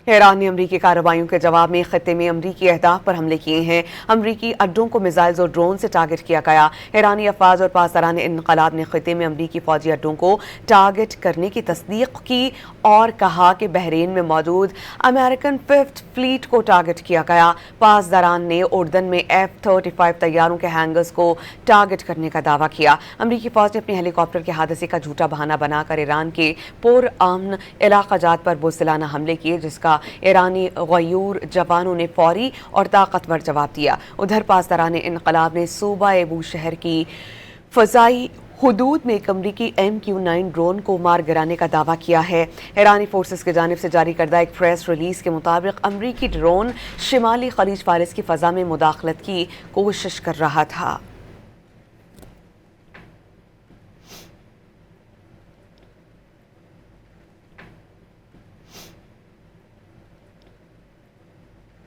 ایران نے امریکی کارروائیوں کے جواب میں خطے میں امریکی اہداف پر حملے کیے ہیں۔ امریکی اڈوں کو میزائلز اور ڈرون سے ٹارگٹ کیا گیا۔ ایرانی افواج اور پاسداران انقلاب نے خطے میں امریکی فوجی اڈوں کو ٹارگٹ کرنے کی تصدیق کی اور کہا کہ بحرین میں موجود امریکن ففتھ فلیٹ کو ٹارگٹ کیا گیا۔ پاسداران نے اردن میں F-35 طیاروں کے ہینگرز کو ٹارگٹ کرنے کا دعویٰ کیا۔ امریکی فوج نے اپنے ہیلی کاپٹر کے حادثے کا جھوٹا بہانہ بنا کر ایران کے پرامن علاقہ جات پر بزدلانہ حملے کیے، جس کا ایرانی غیور جوانوں نے فوری اور طاقتور جواب دیا۔ ادھر پاسداران انقلاب نے صوبہ بوشہر کی فضائی حدود میں ایک امریکی MQ-9 ڈرون کو مار گرانے کا دعویٰ کیا ہے۔ ایرانی فورسز کی جانب سے جاری کردہ ایک پریس ریلیز کے مطابق امریکی ڈرون شمالی خلیج فارس کی فضا میں مداخلت کی کوشش کر رہا تھا۔